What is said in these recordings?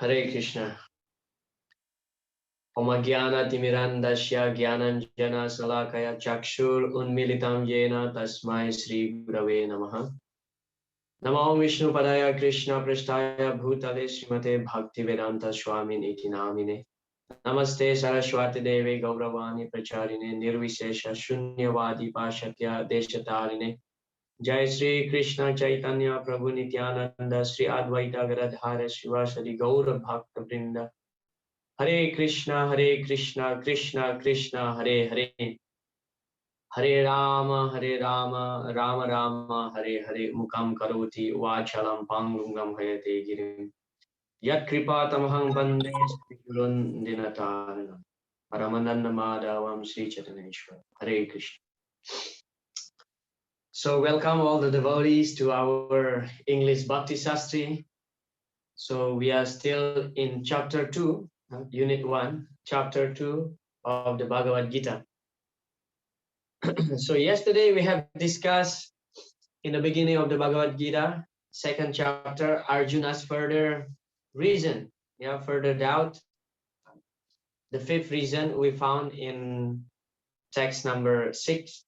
Hare Krishna. Om Jnana Timirandasya Jnananjana Salakaya Chakshur Unmilitam Yena Tasmai Sri Gurave Namaha. Namo Vishnu Padaya Krishna Prasthaya Bhutale Srimate Bhaktivedanta Swami Niti Namine. Namaste Saraswati Devi Gauravani Pracharine Nirvishesha Shunyavadi Pashatya Deshatarine. Jai Sri Krishna Chaitanya Prabhu Nityananda Sri Advaita Gadadhara Shivasari Gaura Bhakta Vrinda. Hare Krishna, Krishna Krishna, Hare Hare. Hare Rama, Rama Rama, Hare Hare. Mukam karoti vachalam pangungam hayate girim. Yat kripa tamahang bande srigurun dinataranam. Paramananda madhavam Sri Chaitanyeshwar. Hare Krishna. So welcome all the devotees to our English Bhakti Sastri. So we are still in chapter 2, unit 1, chapter 2 of the Bhagavad Gita. So yesterday we have discussed in the beginning of the Bhagavad Gita, second chapter, Arjuna's further reason, further doubt. The fifth reason we found in text number 6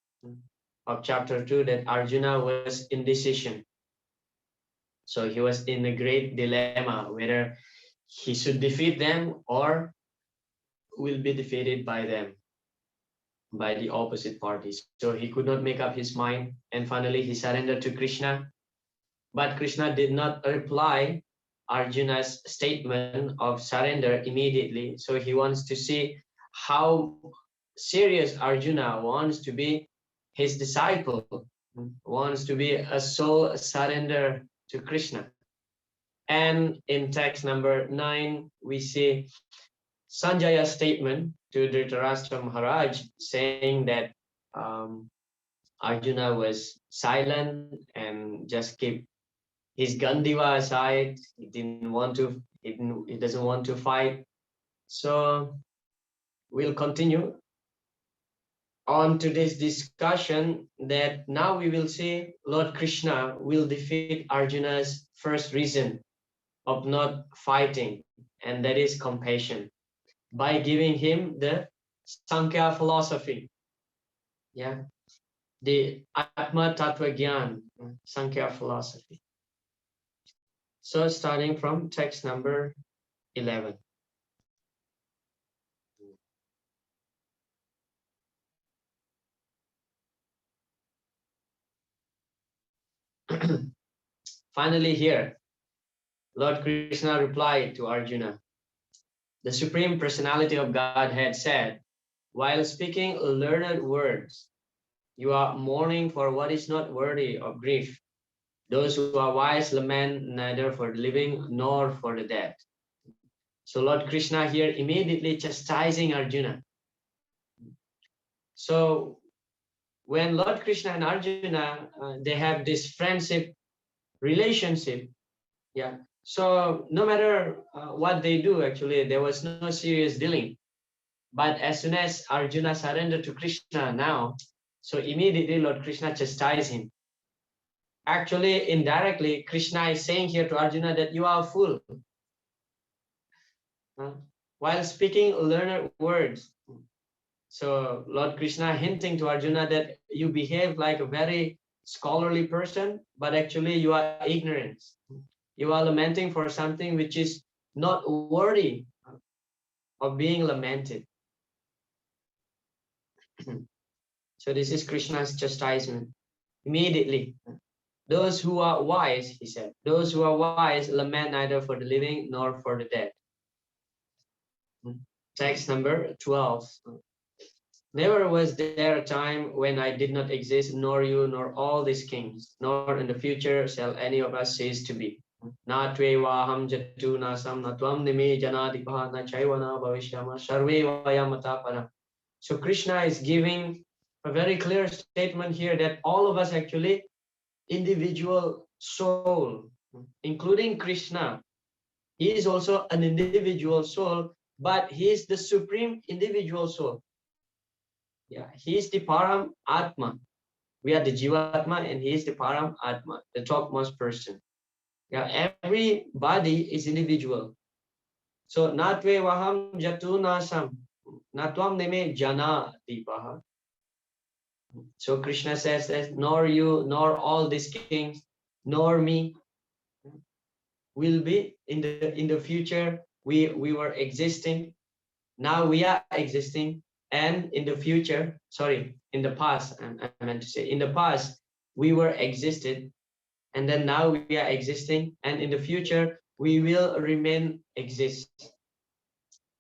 of chapter 2, that Arjuna was indecision. So he was in a great dilemma whether he should defeat them or will be defeated by them, by the opposite parties. So he could not make up his mind, and finally he surrendered to Krishna. But Krishna did not reply Arjuna's statement of surrender immediately. So he wants to see how serious Arjuna wants to be his disciple, wants to be a soul surrender to Krishna. And in text number 9, we see Sanjaya's statement to Dhritarashtra Maharaj saying that Arjuna was silent and just keep his Gandiva aside. He doesn't want to fight. So we'll continue on to this discussion that now we will see Lord Krishna will defeat Arjuna's first reason of not fighting, and that is compassion, by giving him the Sankhya philosophy, the Atma Tattva Gyan, Sankhya philosophy. So starting from text number 11. Finally here, Lord Krishna replied to Arjuna. The Supreme Personality of Godhead said, while speaking learned words, you are mourning for what is not worthy of grief. Those who are wise lament neither for the living nor for the dead. So Lord Krishna here immediately chastising Arjuna. So when Lord Krishna and Arjuna, they have this friendship relationship, so no matter what they do, actually, there was no serious dealing. But as soon as Arjuna surrendered to Krishna now, so immediately Lord Krishna chastised him. Actually, indirectly, Krishna is saying here to Arjuna that you are a fool. While speaking learned words. So Lord Krishna hinting to Arjuna that you behave like a very scholarly person, but actually you are ignorant. You are lamenting for something which is not worthy of being lamented. So this is Krishna's chastisement. Immediately, those who are wise, he said, those who are wise lament neither for the living nor for the dead. Text number 12. Never was there a time when I did not exist, nor you, nor all these kings, nor in the future shall any of us cease to be. Na tvevaham jatu nasam na tvam nime janadipa na chaivana bhavishyama sarve vayamatapara. So Krishna is giving a very clear statement here that all of us actually individual soul, including Krishna. He is also an individual soul, but he is the supreme individual soul. He is the Param Atma. We are the Jivatma and he is the Param Atma, the topmost person. Everybody is individual. So natve vaham jatu nasam natvam neme jana dipaha. So Krishna says that nor you, nor all these kings, nor me will be in the future. We were existing. Now we are existing, and in the future, sorry, in the past, I meant to say, in the past we were existed, and then now we are existing, and in the future we will remain exist.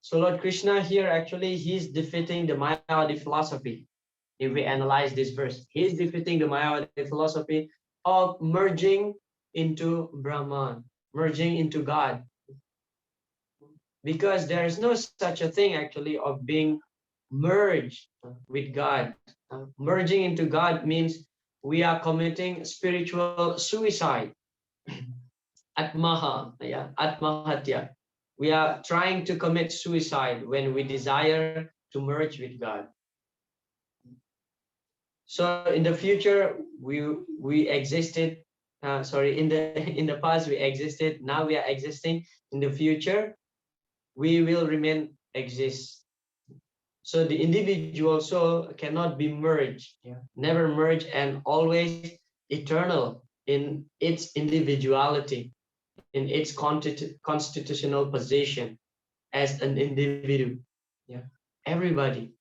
So Lord Krishna here actually he's defeating the Mayavadi philosophy. If we analyze this verse, he's defeating the Mayavadi philosophy of merging into Brahman, merging into God, because there is no such a thing actually of being merged with God. Merging into God means we are committing spiritual suicide, atmaha, yeah, atmahatya. We are trying to commit suicide when we desire to merge with God. So in the future, we existed. Sorry, in the in the past we existed. Now we are existing. In the future, we will remain exist. So the individual soul cannot be merged, yeah, never merge, and always eternal in its individuality, in its constitutional position as an individual. Yeah, everybody.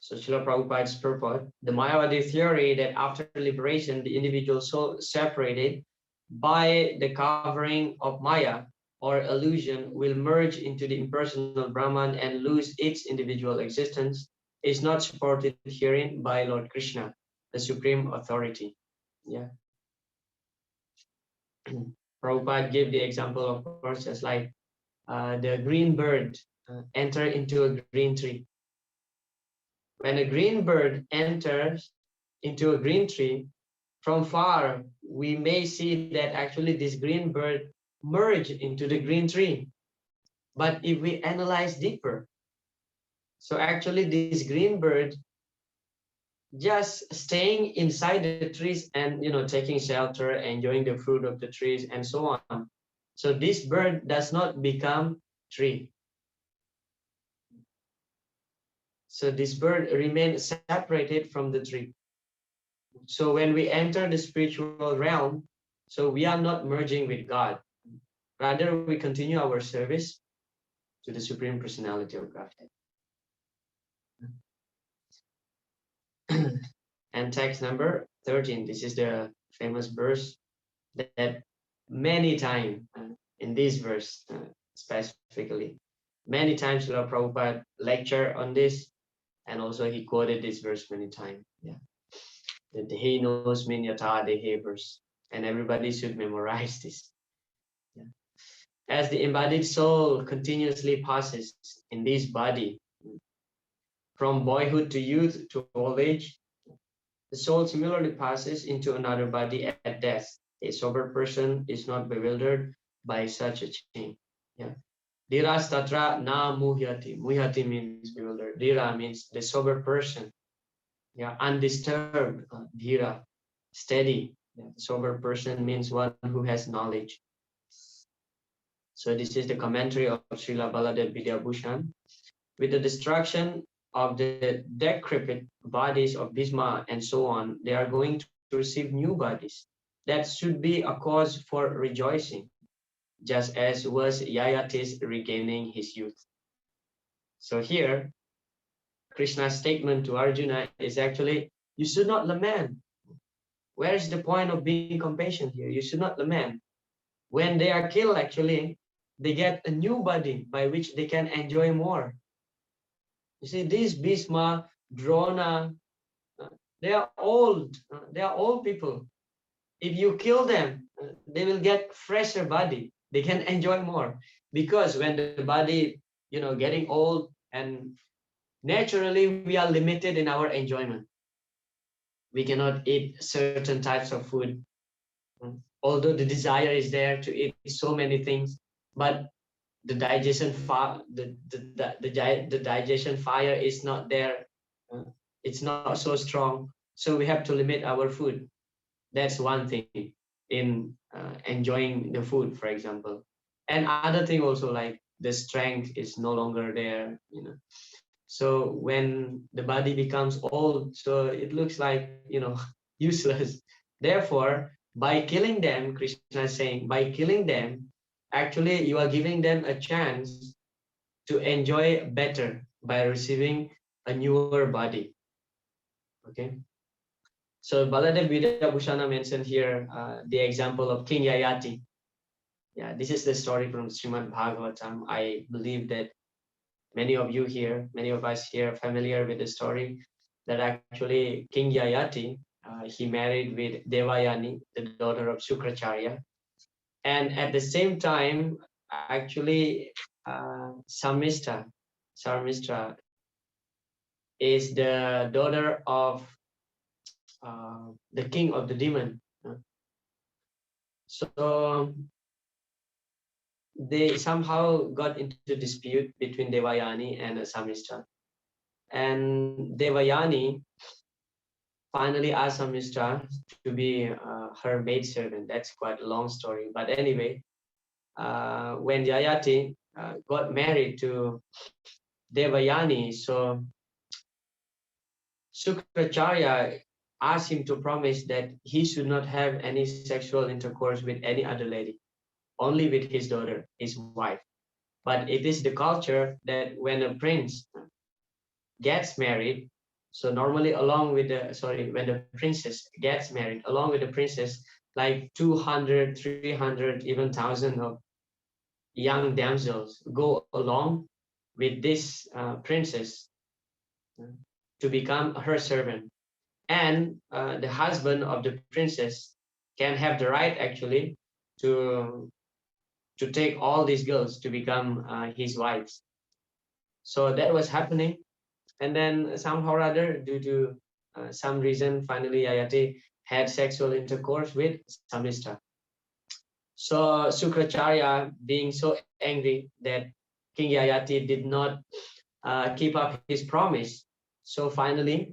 So Srila Prabhupada's purport, the Mayavadi theory that after liberation, the individual soul separated by the covering of Maya or illusion will merge into the impersonal Brahman and lose its individual existence is not supported herein by Lord Krishna, the supreme authority. Yeah. Prabhupada gave the example, of course, as like the green bird enter into a green tree. When a green bird enters into a green tree, from far, we may see that actually this green bird merged into the green tree. But if we analyze deeper, so actually this green bird just staying inside the trees and taking shelter, enjoying the fruit of the trees and so on. So this bird does not become tree. So this bird remains separated from the tree. So when we enter the spiritual realm, so we are not merging with God. Rather, we continue our service to the Supreme Personality of Godhead. And text number 13. This is the famous verse that many times in this verse specifically, many times Srila Prabhupada lecture on this, and also he quoted this verse many times. Yeah, that he knows minyata dehe verse, and everybody should memorize this. Yeah. As the embodied soul continuously passes in this body, from boyhood to youth to old age, the soul similarly passes into another body at death. A sober person is not bewildered by such a change. Yeah. Dhiras tatra na muhyati. Muhyati means bewildered. Dhira means the sober person. Yeah, undisturbed. Dhira, steady. Yeah. Sober person means one who has knowledge. So this is the commentary of Srila Baladev Vidyabhushan. With the destruction of the decrepit bodies of Bhisma and so on, they are going to receive new bodies. That should be a cause for rejoicing, just as was Yayatis regaining his youth. So here, Krishna's statement to Arjuna is actually, you should not lament. Where is the point of being compassionate here? You should not lament. When they are killed, actually, they get a new body by which they can enjoy more. You see, these Bhisma, Drona, they are old. They are old people. If you kill them, they will get fresher body. They can enjoy more, because when the body, getting old, and naturally we are limited in our enjoyment. We cannot eat certain types of food, although the desire is there to eat so many things, but the digestion the digestion fire is not there. It's not so strong, so we have to limit our food. That's one thing in enjoying the food, for example. And other thing also, like the strength is no longer there, you know. So when the body becomes old, so it looks like, you know, useless. Therefore, by killing them, Krishna is saying, by killing them, actually you are giving them a chance to enjoy better by receiving a newer body. Okay. So Baladev Vidyabhushana mentioned here the example of King Yayati. Yeah, this is the story from Srimad Bhagavatam. I believe that many of you here, many of us here, are familiar with the story that actually King Yayati, he married with Devayani, the daughter of Shukracharya, and at the same time, actually, Sarmistra is the daughter of the king of the demon. So they somehow got into dispute between Devayani and Samishta. And Devayani finally asked Samishta to be her maidservant. That's quite a long story. But anyway, when Yayati got married to Devayani, so Sukracharya asked him to promise that he should not have any sexual intercourse with any other lady, only with his daughter, his wife. But it is the culture that when a prince gets married, so normally along with the, sorry, when the princess gets married, along with the princess, like 200, 300, even 1,000 of young damsels go along with this princess to become her servant. And the husband of the princess can have the right actually to to take all these girls to become his wives. So that was happening. And then somehow or other, due to some reason, finally Yayati had sexual intercourse with Samishta. So Sukracharya, being so angry that King Yayati did not keep up his promise, so finally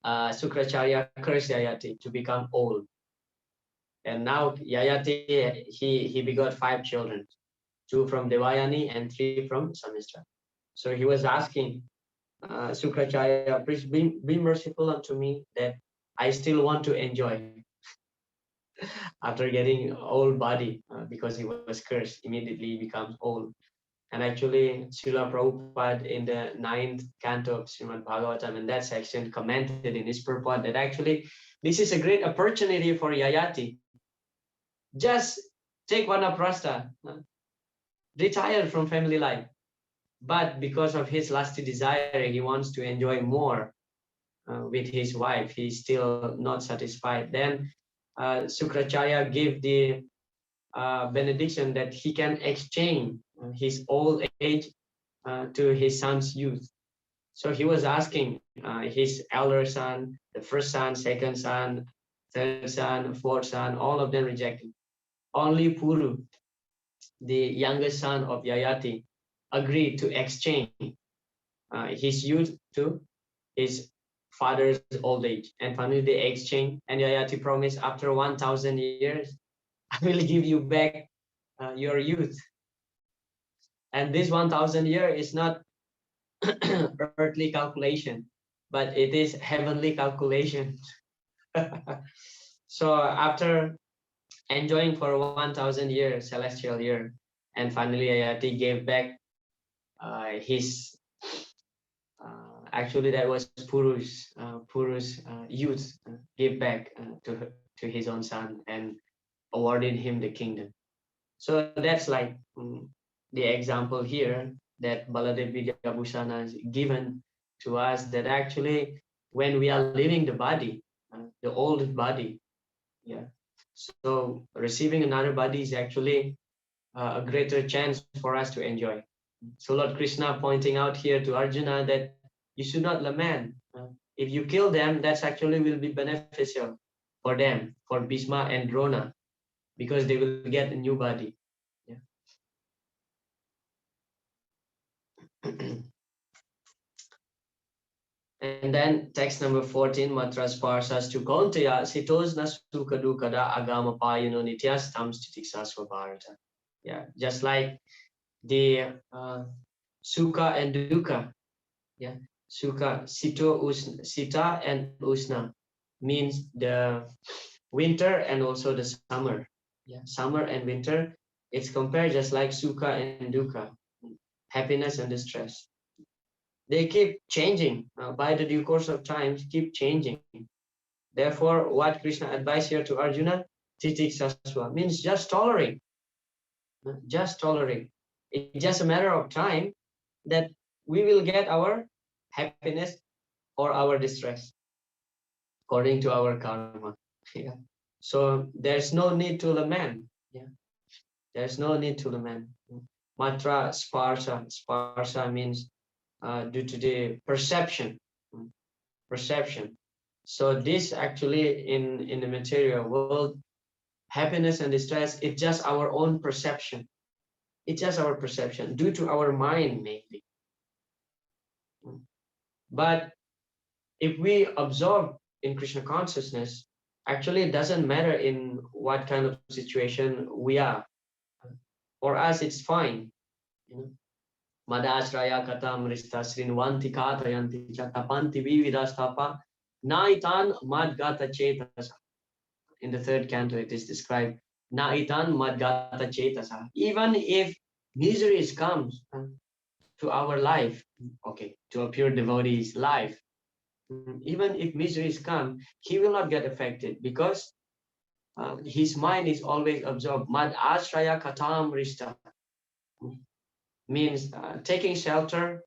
Sukracharya cursed Yayati to become old. And now Yayati, he begot 5 children, 2 from Devayani and 3 from Samishta. So he was asking Sukracharya, please be merciful unto me that I still want to enjoy after getting old body because he was cursed, immediately he becomes old. And actually, Srila Prabhupada in the 9th canto of Srimad Bhagavatam, in that section, commented in his purport that actually this is a great opportunity for Yayati. Just take vanaprastha, retire from family life. But because of his lusty desire, he wants to enjoy more with his wife. He's still not satisfied. Then Sukracharya gave the benediction that he can exchange his old age to his son's youth. So he was asking his elder son, the first son, second son, third son, fourth son, all of them rejected. Only Puru, the youngest son of Yayati, agreed to exchange his youth to his father's old age. And finally they exchanged, and Yayati promised, after 1,000 years, I will give you back your youth. And this 1,000 year is not earthly calculation, but it is heavenly calculation. So after enjoying for 1,000 years, celestial year, and finally Ayati gave back his, actually that was Puru's youth, gave back to his own son and awarded him the kingdom. So that's like the example here that Baladev Vidyabhushana has given to us, that actually when we are leaving the body, the old body, yeah, so receiving another body is actually a greater chance for us to enjoy. So Lord Krishna pointing out here to Arjuna that you should not lament. If you kill them, that's actually will be beneficial for them, for Bhishma and Drona, because they will get a new body. Yeah. And then text number 14, matras parsas to Konteya, sitosna sukadukada agama payano nityas tamstitiksa bharata. Yeah, just like the sukha and dukkha. Yeah, sukha, sita and usna means the winter and also the summer. Yeah, summer and winter, it's compared just like sukha and dukkha, happiness and distress. They keep changing by the due course of time, keep changing. Therefore, what Krishna advised here to Arjuna, titiksasva, means just tolerate, just tolerate. It's just a matter of time that we will get our happiness or our distress according to our karma. Yeah. So there's no need to lament. Yeah. There's no need to lament. Matra sparsa means due to the perception. Perception. So this actually in the material world, happiness and distress, it's just our own perception. It's just our perception due to our mind mainly. But if we absorb in Krishna consciousness, actually it doesn't matter in what kind of situation we are. For us, it's fine. Madasraya katam rista srinvanti katayanti chatapanti vividastapa naitan madgata chetasa. In the third canto, it is described, naitan madgata chetasa. Even if miseries comes to our life, okay, to a pure devotee's life, even if miseries come, he will not get affected because his mind is always absorbed. Mad asraya katam rista means taking shelter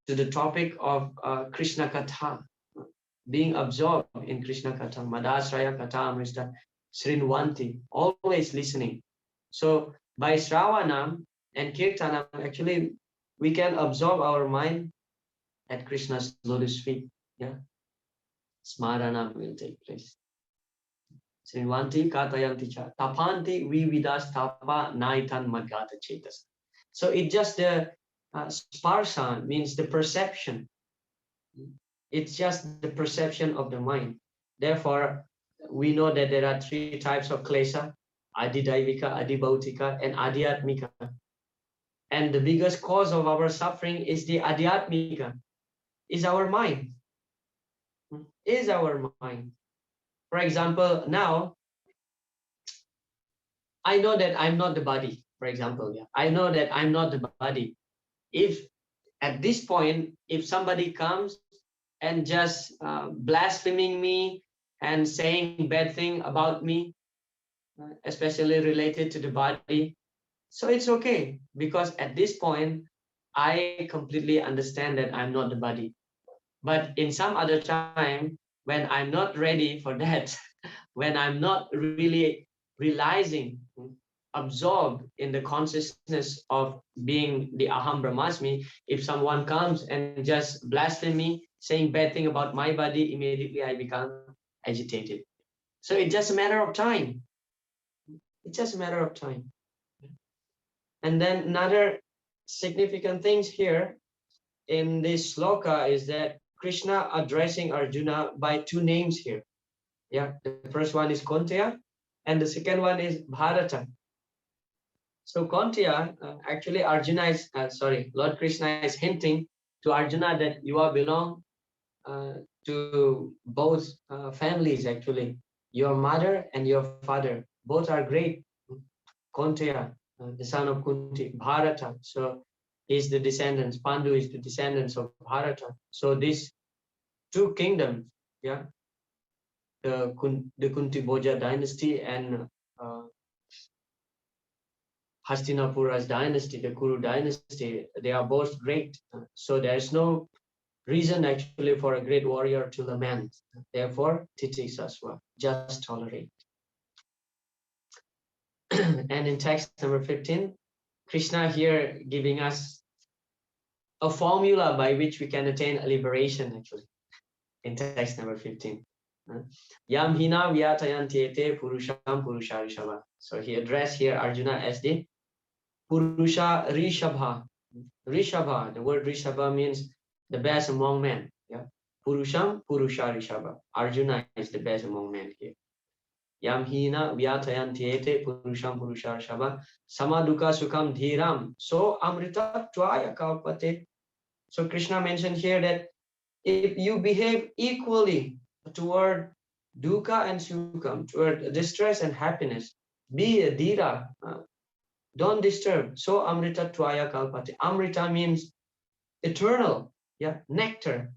to the topic of Krishna Katha, being absorbed in Krishna Katha, Madasraya Katha Amrita, Srinvanti, always listening. So by Shravanam and Kirtanam, actually, we can absorb our mind at Krishna's lotus feet. Yeah, Smaranam will take place. Srinvanti Katayanti Cha, Tapanti Vividas Tapa Naitan Madgata Chetas. So it just the sparsa means the perception. It's just the perception of the mind. Therefore, we know that there are three types of klesha: adidaivika, adibhautika, and adhyatmika. And the biggest cause of our suffering is the adhyatmika, is our mind. Is our mind. For example, now I know that I'm not the body. For example, yeah, I know that I'm not the body. If at this point, if somebody comes and just blaspheming me and saying bad thing about me, especially related to the body, so it's okay, because at this point, I completely understand that I'm not the body. But in some other time, when I'm not ready for that, when I'm not really realizing, absorbed in the consciousness of being the Aham Brahmasmi, if someone comes and just blaspheme me, saying bad thing about my body, immediately I become agitated. So it's just a matter of time. It's just a matter of time. And then another significant things here in this sloka is that Krishna addressing Arjuna by two names here. Yeah, the first one is Konteya and the second one is Bharata. So Konteya, actually Arjuna is, Lord Krishna is hinting to Arjuna that you are belong to both families actually. Your mother and your father, both are great. Konteya, the son of Kunti, Bharata, so is the descendants, Pandu is the descendants of Bharata. So these two kingdoms, yeah, the Kunti Bhoja dynasty and Hastinapura's dynasty, the Kuru dynasty, they are both great. So there's no reason actually for a great warrior to lament. Therefore, titiksasva, just tolerate. And in text number 15, Krishna here giving us a formula by which we can attain a liberation actually. In text number 15. Yam hina vyatayantete purusham purusharishava. So he addressed here Arjuna as the Purusha Rishabha. Rishabha, the word Rishabha means the best among men. Yeah. Purusham Purusha Rishabha. Arjuna is the best among men here. Yam hina vyatayantiete purusham Purusha Rishabha. Samaduka Sukham Dhiram. So Amrita Tvaya Kalpate. So Krishna mentioned here that if you behave equally toward dukkha and sukham, toward distress and happiness, be a dhira, don't disturb. So Amrita Tvaya Kalpate. Amrita means eternal, yeah, nectar.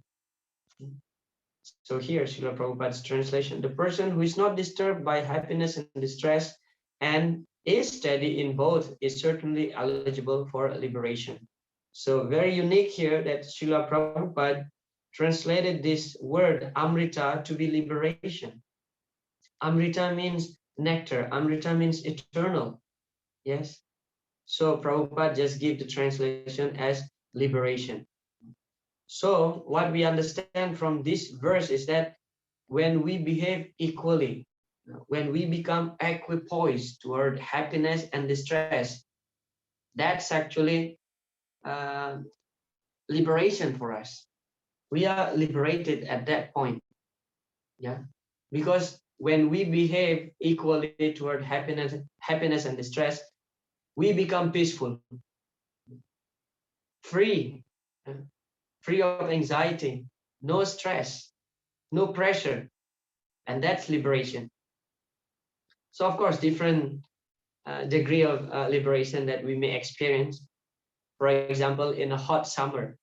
So here, Srila Prabhupada's translation, the person who is not disturbed by happiness and distress and is steady in both is certainly eligible for liberation. So very unique here that Srila Prabhupada translated this word Amrita to be liberation. Amrita means nectar. Amrita means eternal. Yes. So Prabhupada just give the translation as liberation. So what we understand from this verse is that when we behave equally, when we become equipoised toward happiness and distress, that's actually liberation for us. We are liberated at that point. Yeah, because when we behave equally toward happiness and distress, we become peaceful, free, free of anxiety, no stress, no pressure, and that's liberation. So of course, different degree of liberation that we may experience. For example, in a hot summer,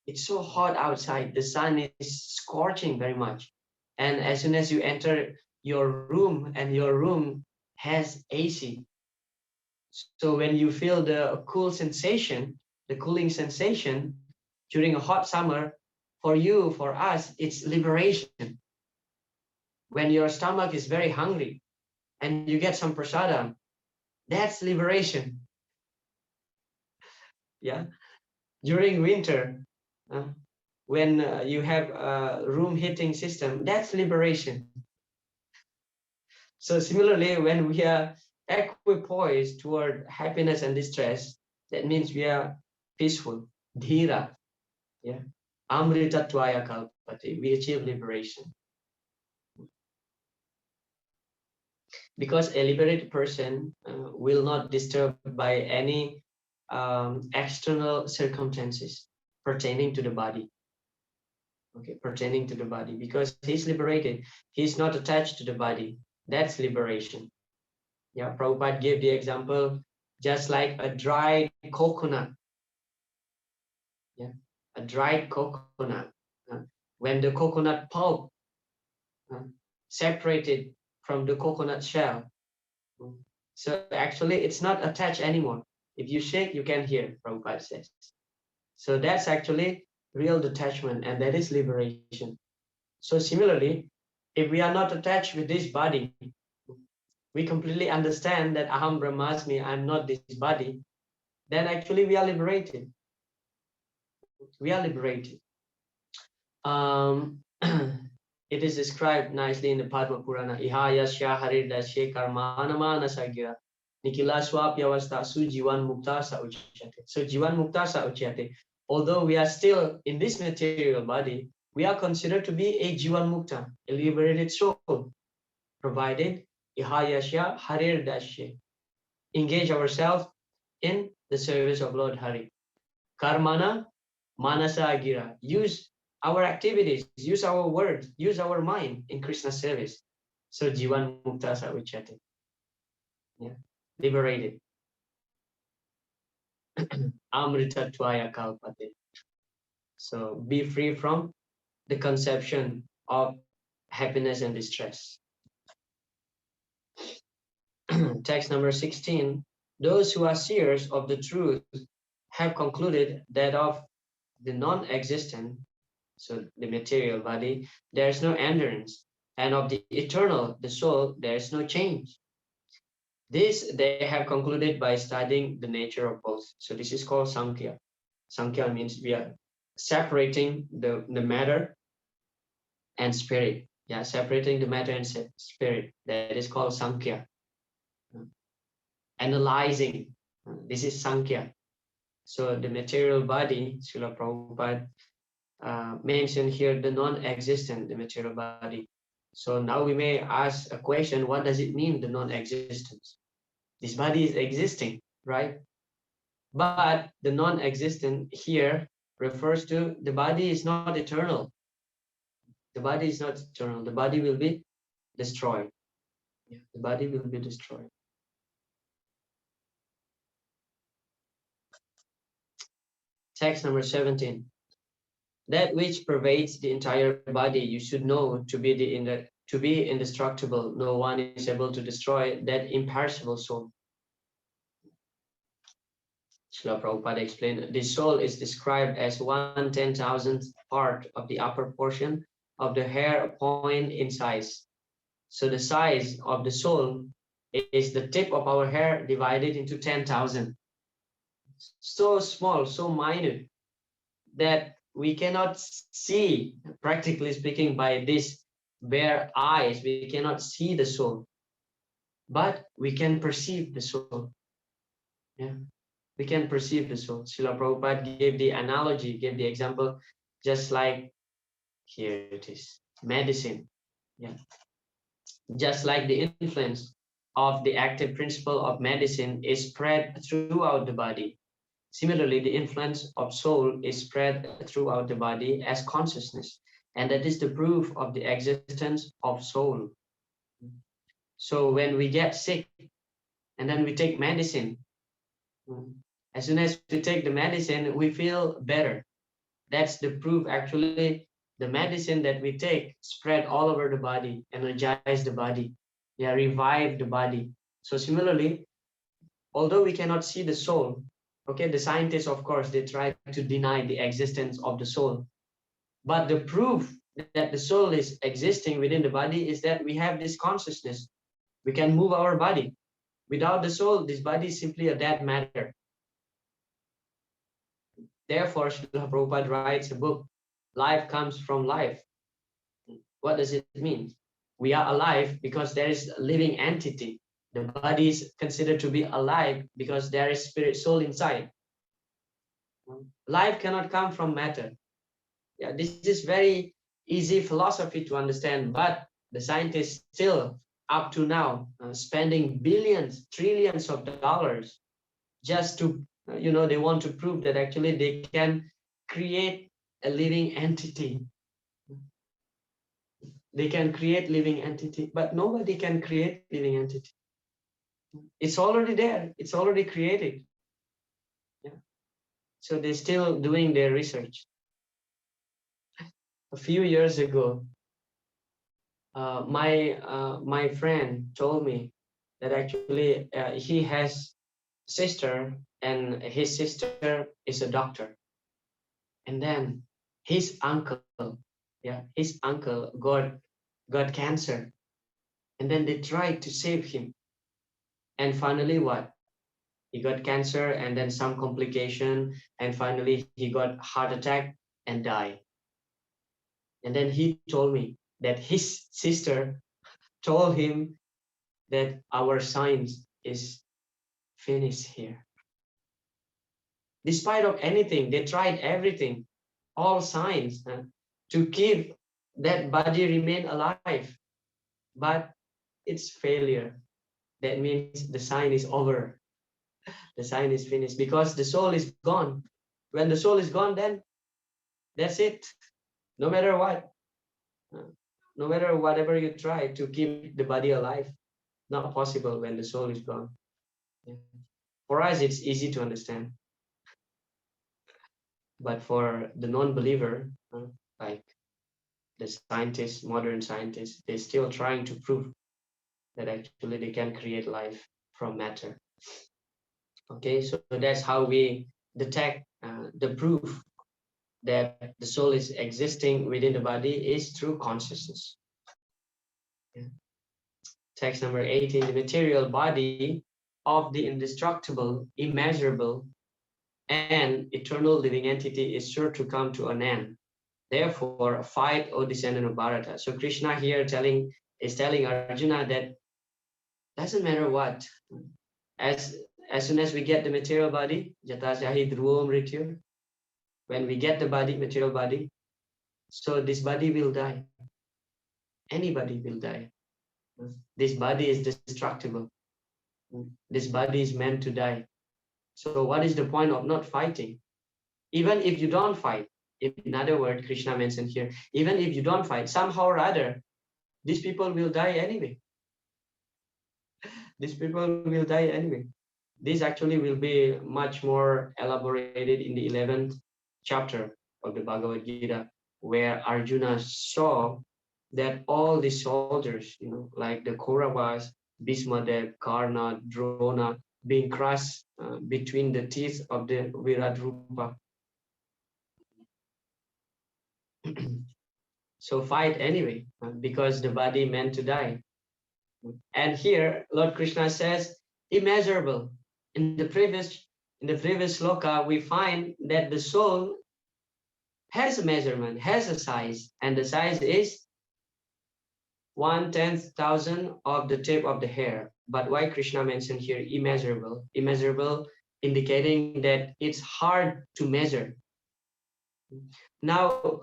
it's so hot outside, the sun is scorching very much. And as soon as you enter your room and your room has AC, so when you feel the cool sensation, the cooling sensation during a hot summer, for you, for us, it's liberation. When your stomach is very hungry and you get some prasadam, that's liberation. Yeah. During winter, when you have a room heating system, that's liberation. So similarly, when we are equipoised toward happiness and distress, that means we are peaceful, dhira, yeah, amrita tvaya kalpate, we achieve liberation. Because a liberated person will not disturb by any external circumstances pertaining to the body. Okay, pertaining to the body, because he's liberated, he's not attached to the body. That's liberation. Yeah, Prabhupada gave the example just like a dried coconut. Yeah, a dried coconut. When the coconut pulp separated from the coconut shell, so actually it's not attached anymore. If you shake, you can hear, Prabhupada says. So that's actually real detachment, and that is liberation. So similarly, if we are not attached with this body, we completely understand that Aham Brahmasmi, I'm not this body, then actually we are liberated. We are liberated. It is described nicely in the Padma Purana. Ihayasya haridasya karmanamana sagira nikila swapyavastha su jivan mukta sa uchyate. So jivan mukta sa uchyate. Although we are still in this material body, we are considered to be a jivan mukta, a liberated soul, provided ihayasya haridasya, engage ourselves in the service of Lord Hari. Karmana manasa agira, use our activities, use our words, use our mind in Krishna's service. So jivan mukta sa uchyate. Yeah, liberated. Amrita tvaya kalpate. So be free from the conception of happiness and distress. Text number 16. Those who are seers of the truth have concluded that of the non-existent, so the material body, there is no endurance, and of the eternal, the soul, there is no change. This they have concluded by studying the nature of both. So this is called Sankhya. Sankhya means we are separating the matter and spirit. Yeah, separating the matter and spirit. That is called Sankhya. Analyzing. This is Sankhya. So the material body, Srila Prabhupada mentioned here the non-existent, the material body. So now we may ask a question, what does it mean, the non-existence? This body is existing, right? But the non-existent here refers to the body is not eternal. The body is not eternal. The body will be destroyed. Yeah, the body will be destroyed. Text number 17. That which pervades the entire body you should know to be to be indestructible. No one is able to destroy that imperishable soul. Srila Prabhupada explained, the soul is described as 1/10,000th part of the upper portion of the hair point in size. So the size of the soul is the tip of our hair divided into 10,000. So small, so minute, that we cannot see, practically speaking, by these bare eyes, we cannot see the soul, but we can perceive the soul. Yeah, we can perceive the soul. Srila Prabhupada gave the analogy, gave the example, just like here it is, medicine. Yeah, just like the influence of the active principle of medicine is spread throughout the body. Similarly, the influence of soul is spread throughout the body as consciousness, and that is the proof of the existence of soul. So when we get sick and then we take medicine, as soon as we take the medicine, we feel better. That's the proof. Actually, the medicine that we take spread all over the body, energize the body, yeah, revive the body. So similarly, although we cannot see the soul, okay, the scientists, of course, they try to deny the existence of the soul. But the proof that the soul is existing within the body is that we have this consciousness. We can move our body. Without the soul, this body is simply a dead matter. Therefore, Srila Prabhupada writes a book, Life Comes from Life. What does it mean? We are alive because there is a living entity. The body is considered to be alive because there is spirit soul inside. Life cannot come from matter. Yeah, this is very easy philosophy to understand, but the scientists still, up to now, spending billions, trillions of dollars just to, they want to prove that actually they can create a living entity. They can create living entity, but nobody can create living entity. It's already there. It's already created. Yeah. So they're still doing their research. A few years ago, my friend told me that actually he has sister, and his sister is a doctor, and then his uncle, his uncle got cancer, and then they tried to save him, and finally what? He got cancer and then some complication, and finally he got heart attack and died. And then he told me that his sister told him that our science is finished here. Despite of anything, they tried everything, all science, to keep that body remain alive, but it's failure. That means the sign is over. The sign is finished because the soul is gone. When the soul is gone, then that's it. No matter what, no matter whatever you try to keep the body alive, not possible when the soul is gone. Yeah. For us, it's easy to understand. But for the non-believer, like the scientists, modern scientists, they're still trying to prove that actually they can create life from matter. Okay, so that's how we detect the proof that the soul is existing within the body is through consciousness. Yeah. Text number 18, the material body of the indestructible, immeasurable, and eternal living entity is sure to come to an end. Therefore, fight, O descendant of Bharata. So Krishna here is telling Arjuna that doesn't matter what, as soon as we get the material body, Jatajahi Dhruvam Rityu, when we get the body, material body, So this body will die. Anybody will die. This body is destructible. This body is meant to die. So what is the point of not fighting? Even if you don't fight, in other words, Krishna mentioned here, even if you don't fight, somehow or other, these people will die anyway. These people will die anyway. This actually will be much more elaborated in the 11th chapter of the Bhagavad Gita, where Arjuna saw that all the soldiers, like the Kauravas, Bhismadev, Karna, Drona, being crushed between the teeth of the Viradrupa. So fight anyway, because the body meant to die. And here, Lord Krishna says, immeasurable. In the previous sloka, we find that the soul has a measurement, has a size, and the size is 1/10,000 of the tip of the hair. But why Krishna mentioned here immeasurable? Immeasurable, indicating that it's hard to measure. Now,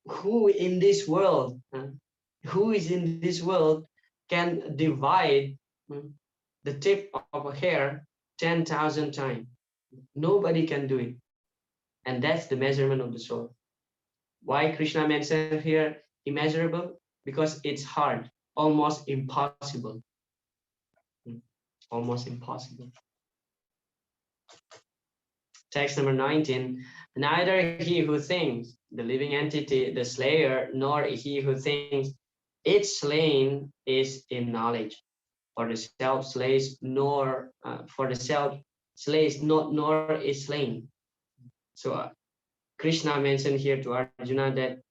who in this world, who is in this world can divide the tip of a hair 10,000 times? Nobody can do it. And that's the measurement of the soul. Why Krishna mentioned here immeasurable? Because it's hard, almost impossible. Almost impossible. Text number 19. Neither he who thinks, the living entity, the slayer, nor he who thinks it's slain is in knowledge. For the self slays, nor nor is slain. So Krishna mentioned here to Arjuna that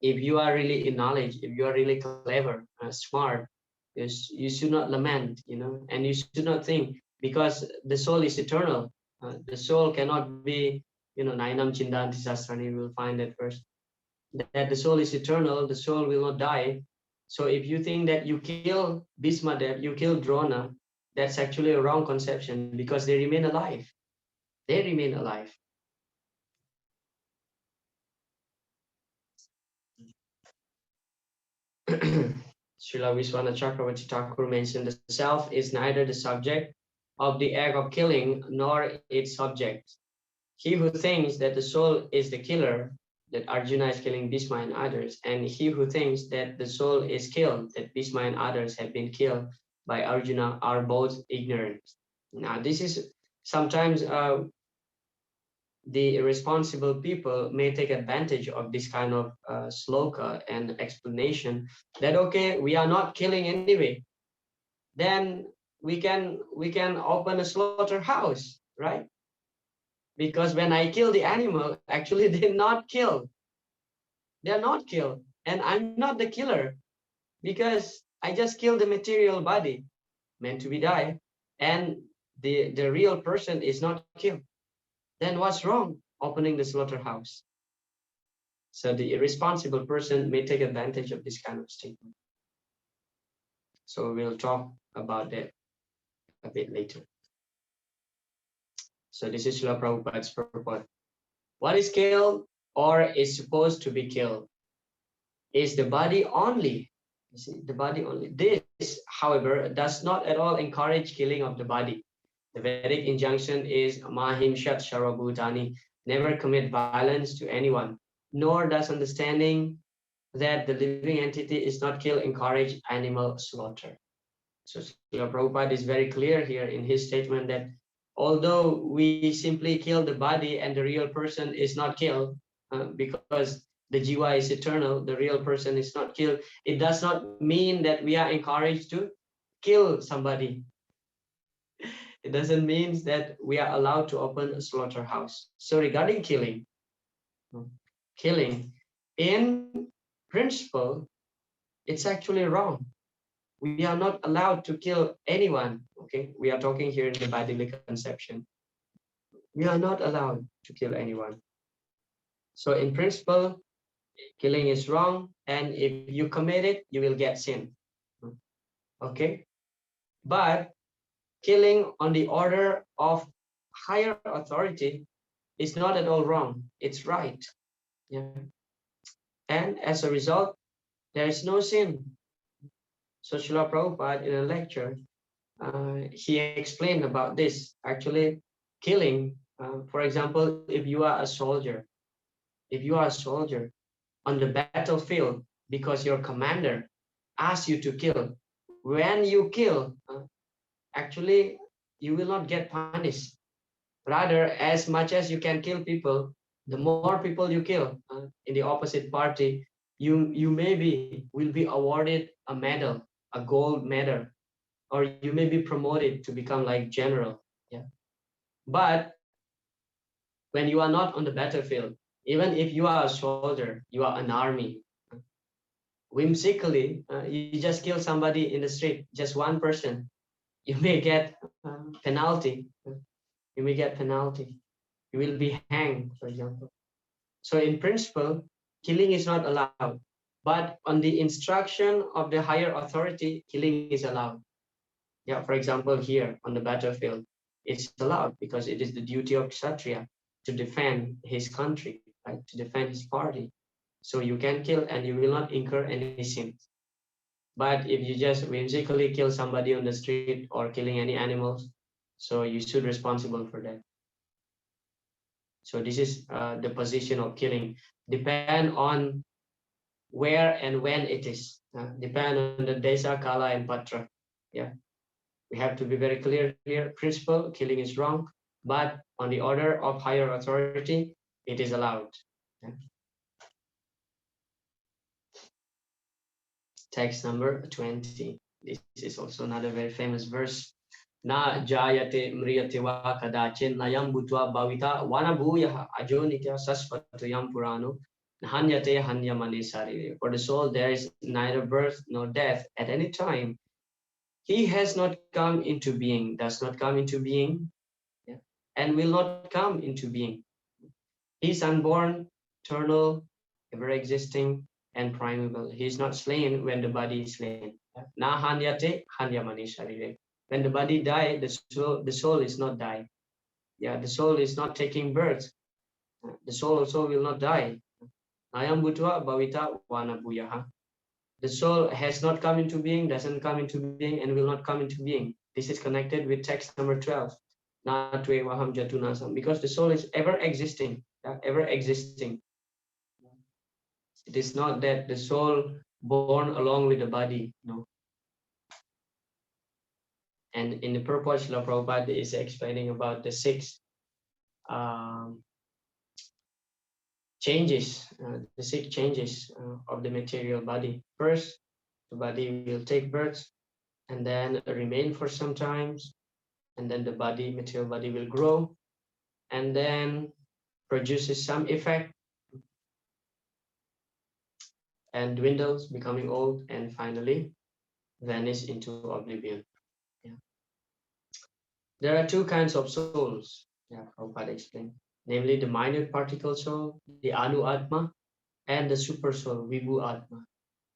if you are really in knowledge, if you are really clever, smart, you should not lament, and you should not think, because the soul is eternal. The soul cannot be, Nainam Chindanti Sastrani, we will find that verse, that the soul is eternal, the soul will not die. So if you think that you kill Bhismadev, you kill Drona, that's actually a wrong conception, because they remain alive. They remain alive. Srila Vishwanath Chakravarti Thakur mentioned the self is neither the subject of the act of killing nor its subject. He who thinks that the soul is the killer, that Arjuna is killing Bhisma and others, and he who thinks that the soul is killed, that Bhisma and others have been killed by Arjuna, are both ignorant. Now, this is sometimes the irresponsible people may take advantage of this kind of sloka and explanation that, okay, we are not killing anyway, then we can open a slaughterhouse, right? Because when I kill the animal, actually they're not killed. They're not killed. And I'm not the killer, because I just killed the material body meant to be died, and the real person is not killed. Then what's wrong opening the slaughterhouse? So the irresponsible person may take advantage of this kind of statement. So we'll talk about that a bit later. So this is Srila Prabhupada's purport. What is killed or is supposed to be killed is the body only. You see, the body only. This, however, does not at all encourage killing of the body. The Vedic injunction is Mahimshat Sharabhutani, never commit violence to anyone, nor does understanding that the living entity is not killed encourage animal slaughter. So Srila Prabhupada is very clear here in his statement that although we simply kill the body and the real person is not killed, because the jiva is eternal, the real person is not killed, it does not mean that we are encouraged to kill somebody. It doesn't mean that we are allowed to open a slaughterhouse. So regarding killing in principle, it's actually wrong. We are not allowed to kill anyone. Okay, we are talking here in the Badili conception. We are not allowed to kill anyone. So in principle, killing is wrong, and if you commit it, you will get sin. Okay, but killing on the order of higher authority is not at all wrong. It's right. Yeah. And as a result, there is no sin. So Srila Prabhupada in a lecture, he explained about this. Actually, killing, for example, if you are a soldier on the battlefield because your commander asks you to kill, when you kill, actually, you will not get punished. Rather, as much as you can kill people, the more people you kill in the opposite party, you maybe will be awarded a medal, a gold medal, or you may be promoted to become like general. Yeah. But when you are not on the battlefield, even if you are a soldier, you are an army, whimsically, you just kill somebody in the street, just one person, you may get penalty. You may get penalty. You will be hanged, for example. So in principle, killing is not allowed. But on the instruction of the higher authority, killing is allowed. Yeah, for example, here on the battlefield, it's allowed because it is the duty of Kshatriya to defend his country, right? To defend his party. So you can kill and you will not incur any sins. But if you just whimsically kill somebody on the street or killing any animals, so you should responsible for that. So this is the position of killing. Depend on where and when it is. Depend on the desa, kala, and patra. Yeah, we have to be very clear here. Principle, killing is wrong, but on the order of higher authority, it is allowed. Yeah. Text number 20. This is also another very famous verse. Na jayate mriyate va kadachin nayam bhutva bhavita vanabhuyaha ajonitya sasvatayam purano hanyate hanyamani sarire. For the soul there is neither birth nor death at any time. He has not come into being, does not come into being, yeah, and will not come into being. He is unborn, eternal, ever existing, and primeval. He is not slain when the body is slain. Na hanyate hanyamani sarire. When the body dies, the soul is not die. Yeah, the soul is not taking birth. The soul also will not die. Ayam bhutva bhavita vanabhuyaha. The soul has not come into being, doesn't come into being, and will not come into being. This is connected with text number 12. Na tvevaham jatunasam. Because the soul is ever existing, ever existing. It is not that the soul born along with the body, no. And in the purport, Srila Prabhupada is explaining about the six changes, the six changes of the material body. First, the body will take birth and then remain for some times, and then the body, material body, will grow and then produces some effect and dwindles, becoming old, and finally vanish into oblivion. Yeah. There are two kinds of souls, yeah, Prabhupada explained, namely the minute particle soul, the Anu Atma, and the super soul, Vibhu Atma.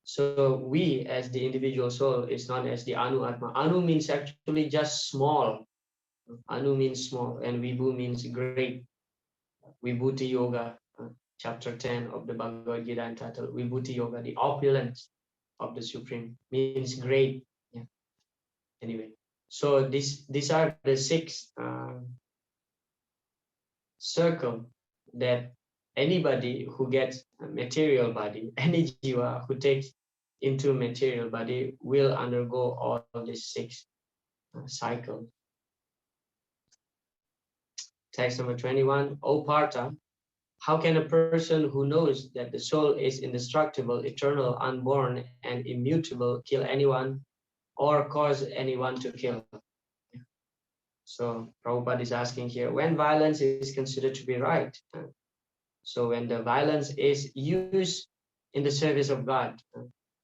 So we as the individual soul is known as the Anu Atma. Anu means actually just small. Anu means small and Vibhu means great. Vibhuti Yoga, chapter 10 of the Bhagavad Gita entitled Vibhuti Yoga, the opulence of the Supreme, means great. Yeah. Anyway, so these are the six circle that anybody who gets a material body, any jiva who takes into material body will undergo all these six cycles. Text number 21, O Partha, how can a person who knows that the soul is indestructible, eternal, unborn, and immutable kill anyone or cause anyone to kill? So Prabhupada is asking here, when violence is considered to be right? So when the violence is used in the service of God,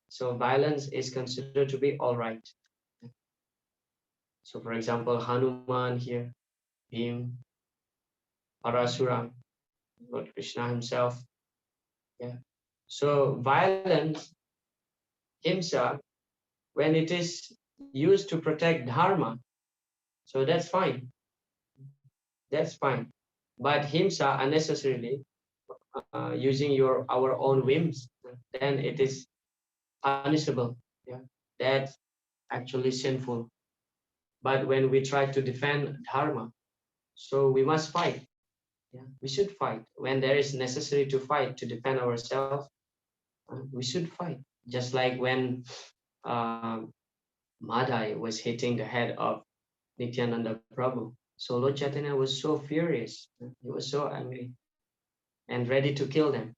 so violence is considered to be all right. So for example, Hanuman here, Bhim, Parasuram, Lord Krishna himself. Yeah. So violence, himsa, when it is used to protect dharma, so that's fine. That's fine. But himsa unnecessarily, using our own whims, then it is punishable. Yeah, that's actually sinful. But when we try to defend dharma, so we must fight. Yeah, we should fight when there is necessary to fight to defend ourselves. We should fight. Just like when uh, Madai was hitting the head of Nityananda Prabhu. So Lord Chaitanya was so furious. He was so angry and ready to kill them,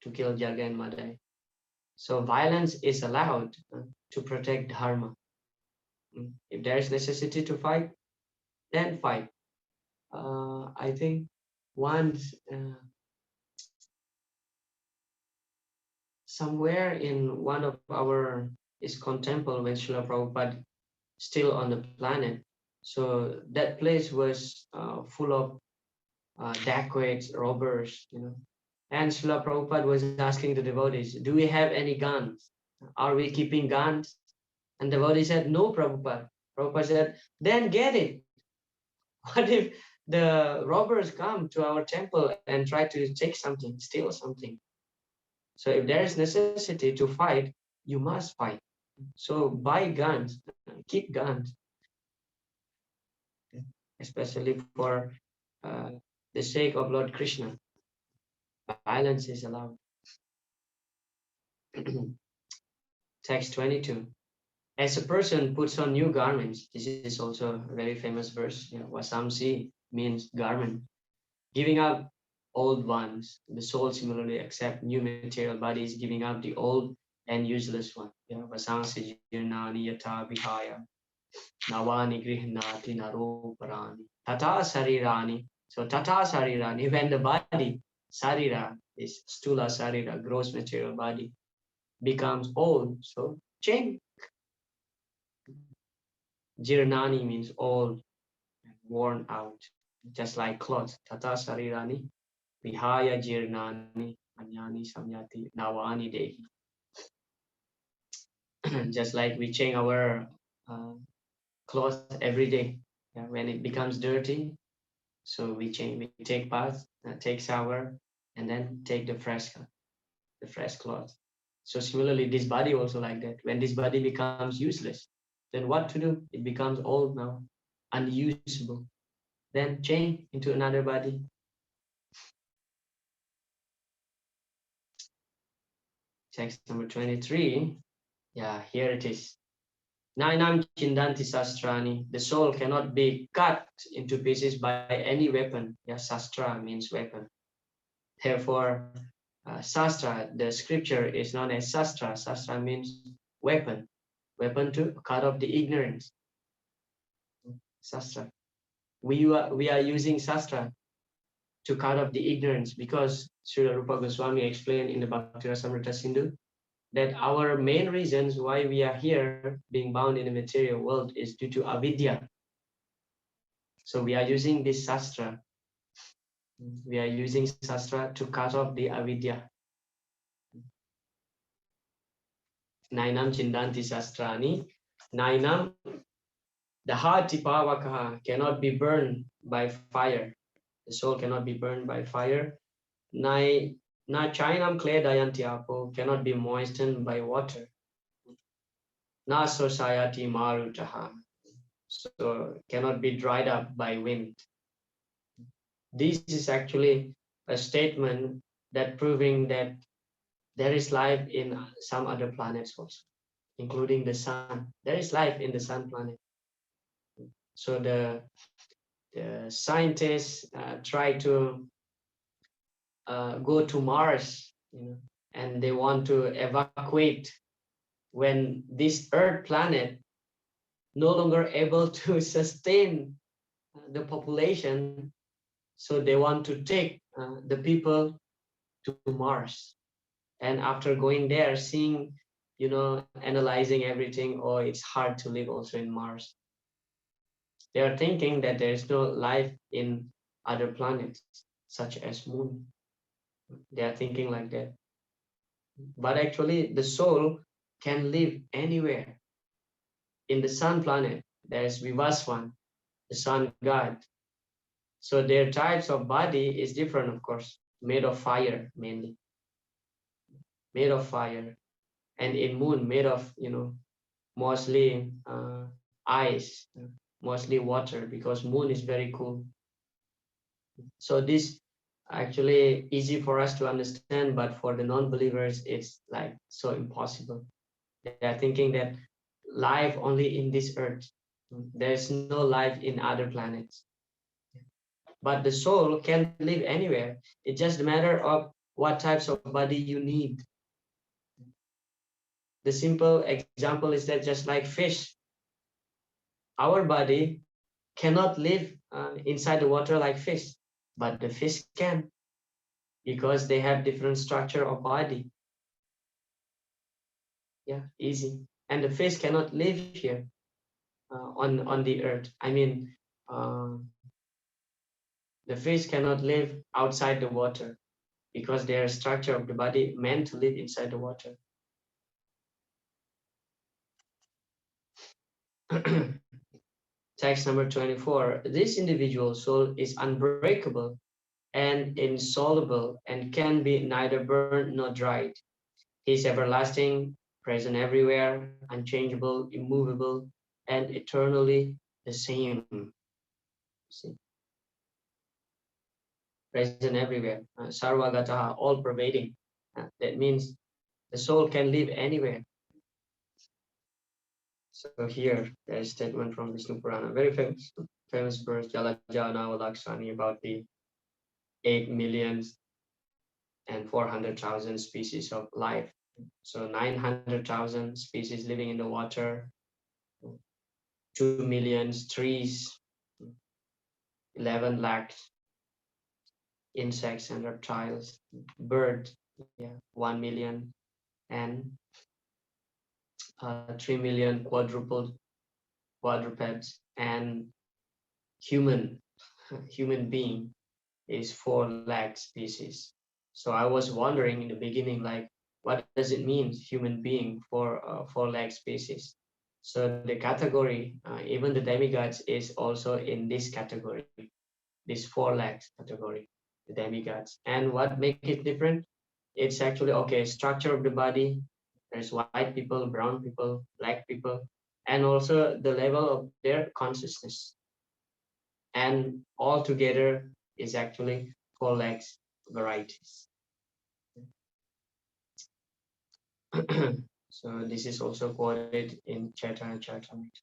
to kill Jaga and Madai. So violence is allowed to protect dharma. If there is necessity to fight, then fight. I think once somewhere in one of our ISKCON temple when Srila Prabhupada still on the planet, so that place was full of dacoits, robbers, And Srila Prabhupada was asking the devotees, do we have any guns? Are we keeping guns? And the devotee said, no, Prabhupada. Prabhupada said, then get it. What if the robbers come to our temple and try to take something, steal something? So if there is necessity to fight, you must fight. So buy guns, keep guns, especially for uh, the sake of Lord Krishna. Violence is allowed. Text 22. As a person puts on new garments, this is also a very famous verse. Vasamsi means garment. Giving up old ones. The soul similarly accept new material bodies, giving up the old and useless one. Vasamsi jirnani yata vihaya. Navani grihnati naroparani. Tata sarirani. So tata sarirani, when the body, sarira, is stula sarira, gross material body, becomes old, so change. Jirnani means old, worn out, just like clothes. Tata sarirani, vihaya jirnani, anyani samyati, navani dehi. Just like we change our clothes every day. When it becomes dirty, so we change, we take bath, take shower, and then take the fresh clothes. So similarly, this body also like that. When this body becomes useless, then what to do? It becomes old now, unusable. Then change into another body. Text number 23. Yeah, here it is. Nainam chindanti sastrani. The soul cannot be cut into pieces by any weapon. Yeah, sastra means weapon. Therefore, sastra, the scripture is known as sastra. Sastra means weapon. Weapon to cut off the ignorance. Sastra. We are using sastra to cut off the ignorance because Srila Rupa Goswami explained in the Bhakti Rasamrita Sindhu that our main reasons why we are here being bound in the material world is due to avidya. So we are using this sastra. We are using sastra to cut off the avidya. Nainam chindanti sastrani. Nainam, the heart tipavakaha cannot be burned by fire. The soul cannot be burned by fire. Na chainam kledayanti apo cannot be moistened by water. Na society marutaha, so cannot be dried up by wind. This is actually a statement that proving that there is life in some other planets also, including the sun. There is life in the sun planet. So the scientists try to go to Mars, and they want to evacuate when this Earth planet no longer able to sustain the population, so they want to take the people to Mars. And after going there, seeing, analyzing everything, oh, it's hard to live also in Mars. They are thinking that there is no life in other planets, such as Moon. They are thinking like that. But actually, the soul can live anywhere. In the sun planet, there is Vivaswan, the sun god. So their types of body is different, of course, made of fire mainly. made of fire, and in moon made of, mostly ice, mostly water, because moon is very cool. So this actually easy for us to understand, but for the non-believers it's like so impossible. They are thinking that life only in this earth, there's no life in other planets, but the soul can live anywhere. It's just a matter of what types of body you need. The simple example is that just like fish, our body cannot live inside the water like fish, but the fish can, because they have different structure of body. Yeah, easy. And the fish cannot live here on the earth. I mean, uh, the fish cannot live outside the water because their structure of the body meant to live inside the water. Text number 24. This individual soul is unbreakable and insoluble and can be neither burned nor dried. He is everlasting, present everywhere, unchangeable, immovable, and eternally the same. See? Present everywhere, sarvagataha, all pervading. That means the soul can live anywhere. So here, there's a statement from Vishnu Purana, very famous verse, Jalajana Lakshani, about the 8,400,000 species of life. So 900,000 species living in the water, 2 million trees, 11 lakh insects and reptiles, bird, 1 million, and 3 million quadrupeds, and human being is 4 lakh species. So I was wondering in the beginning, like, what does it mean, human being, for 4 lakh species? So the category, even the demigods, is also in this category, this 4 lakh category, the demigods. And what makes it different? It's actually, okay, structure of the body. There's white people, brown people, black people, and also the level of their consciousness. And all together is actually 4 lakh varieties. So this is also quoted in Chaitanya Charitamrita.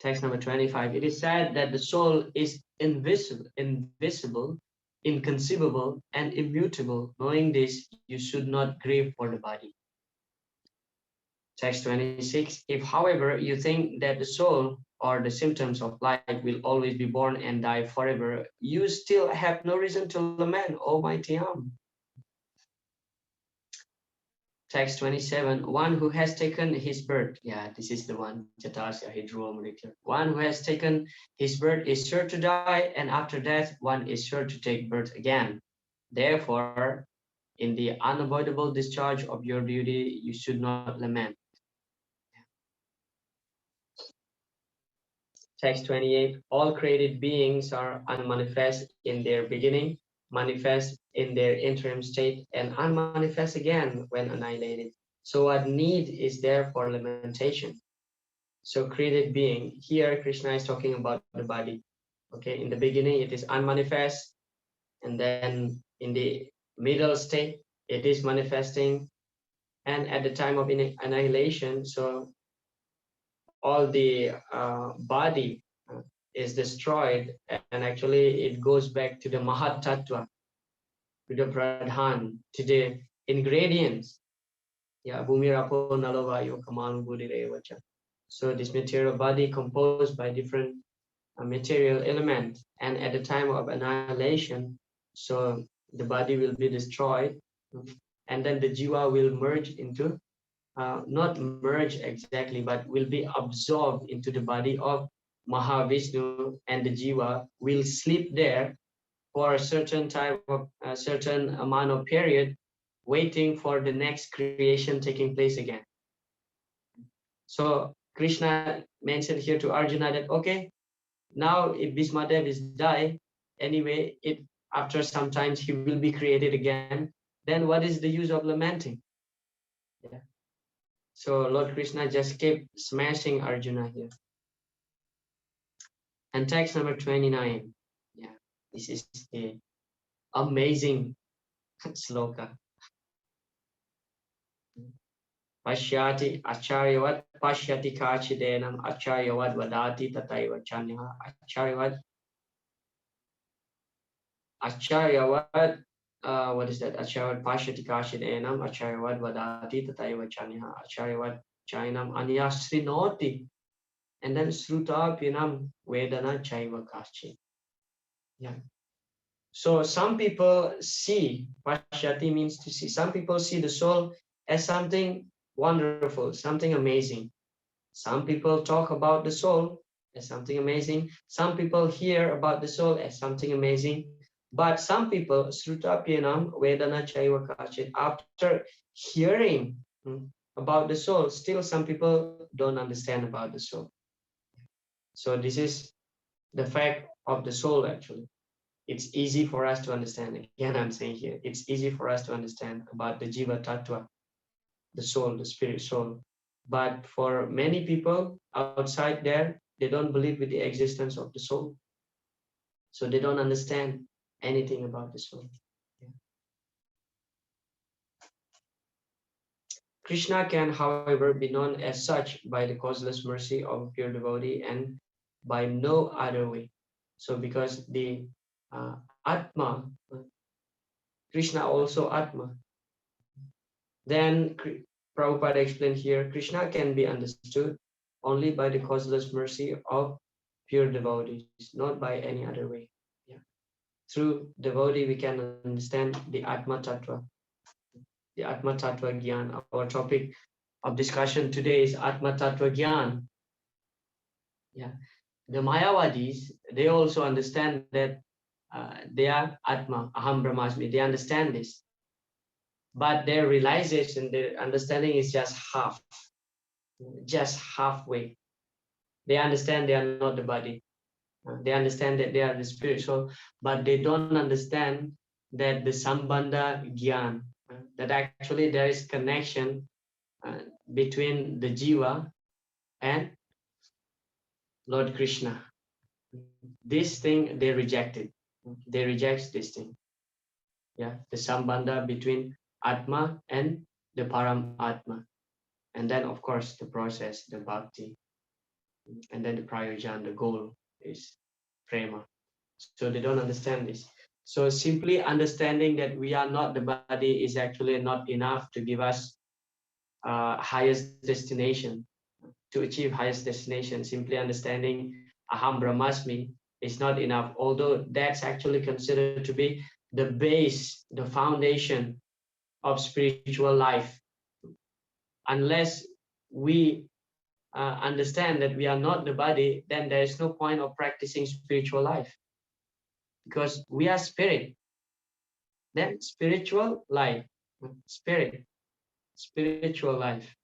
Text number 25. It is said that the soul is invisible, inconceivable, and immutable. Knowing this, you should not grieve for the body. Text 26. If, however, you think that the soul or the symptoms of life will always be born and die forever, you still have no reason to lament, O mighty Am. Text 27. One who has taken his birth, this is the one, Jatasya Hidruva Mudikya. One who has taken his birth is sure to die, and after death, one is sure to take birth again. Therefore, in the unavoidable discharge of your duty, you should not lament. Text 28. All created beings are unmanifest in their beginning, manifest in their interim state, and unmanifest again when annihilated. So what need is there for lamentation? So created being, here Krishna is talking about the body. Okay, in the beginning it is unmanifest, and then in the middle state it is manifesting, and at the time of annihilation, so all the body is destroyed, and actually it goes back to the Mahat Tattva, to the Pradhan, to the ingredients. Bhumirapo Nalavayo Kamanu Buddhirevacha. So this material body composed by different material elements, and at the time of annihilation, so the body will be destroyed, and then the jiva will merge into, not merge exactly, but will be absorbed into the body of Mahavishnu, and the jiva will sleep there for a certain time of a certain amount of period, waiting for the next creation taking place again. So Krishna mentioned here to Arjuna that, okay, now if Bhismadev is die, anyway, after some times he will be created again, then what is the use of lamenting? Yeah. So Lord Krishna just kept smashing Arjuna here. And text number 29. Yeah, this is the amazing sloka. Pashyati acharyavat pashyati kachidenam acharyavat vadati tataiva chanya acharyavat what is that? Acharyavat pashyati kachidenam acharyavat vadati tataiva chanya acharyavat chainam anyasrinoti, and then sruta pinam vedana chaiva kachi. Yeah. So some people see, pashyati means to see. Some people see the soul as something wonderful, something amazing. Some people talk about the soul as something amazing. Some people hear about the soul as something amazing. But some people, srutapyanam vedana chaiva kachit, after hearing about the soul, still some people don't understand about the soul. So this is the fact of the soul actually. It's easy for us to understand. Again, I'm saying here, it's easy for us to understand about the Jiva Tattva, the soul, the spirit soul. But for many people outside there, they don't believe with the existence of the soul. So they don't understand anything about the soul. Yeah. Krishna can, however, be known as such by the causeless mercy of a pure devotee and by no other way. So because the Atma, Krishna also Atma. Then Prabhupada explained here, Krishna can be understood only by the causeless mercy of pure devotees, not by any other way. Yeah. Through devotee, we can understand the Atma Tattva, the Atma Tattva Gyan. Our topic of discussion today is Atma Tattva Gyan. Yeah. The Mayavadis, they also understand that they are Atma, Aham Brahmasmi. They understand this. But their realization, their understanding is just halfway. They understand they are not the body. They understand that they are the spiritual, but they don't understand that the Sambandha Gyan, that actually there is connection between the Jiva and Lord Krishna. This thing they rejected. They reject this thing. Yeah, the Sambandha between Atma and the Param Atma. And then, of course, the process, the bhakti, and then the prayojan, the goal is prema. So they don't understand this. So simply understanding that we are not the body is actually not enough to give us highest destination, to achieve highest destination. Simply understanding Aham Brahmasmi is not enough, although that's actually considered to be the base, the foundation of spiritual life. Unless we understand that we are not the body, then there is no point of practicing spiritual life, because we are spirit. Then spiritual life, spiritual life.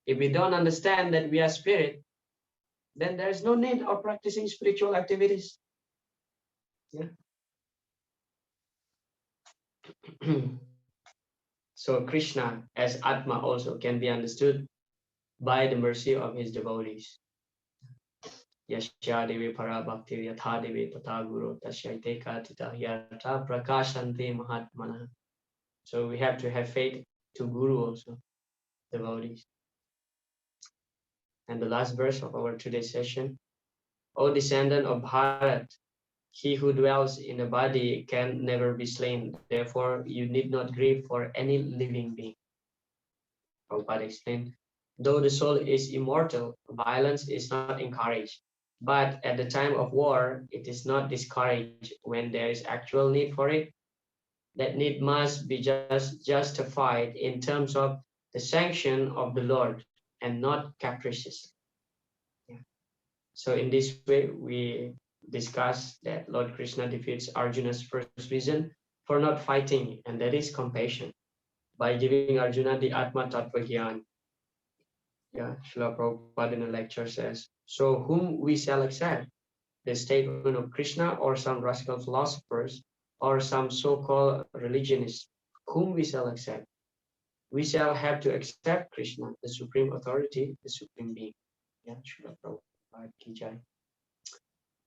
If we don't understand that we are spirit, then there is no need of practicing spiritual activities. Yeah. So Krishna as Atma also can be understood by the mercy of his devotees. Yasya devi parabhakti yatha devi tata guru tasyaite katita yata prakashante mahatmana. So we have to have faith to Guru also, devotees. And the last verse of our today's session. O descendant of Bharat, he who dwells in a body can never be slain. Therefore, you need not grieve for any living being. Prabhupada explained, though the soul is immortal, violence is not encouraged. But at the time of war, it is not discouraged when there is actual need for it. That need must be justified in terms of the sanction of the Lord and not capricious. Yeah. So in this way, we discuss that Lord Krishna defeats Arjuna's first reason for not fighting, and that is compassion, by giving Arjuna the Atma Tattva Gyan. Yeah, Srila Prabhupada in a lecture says, so whom we shall accept, the statement of Krishna or some rascal philosophers or some so-called religionists whom we shall accept? We shall have to accept Krishna, the supreme authority, the supreme being. Yeah, Srila Prabhupada ki jai.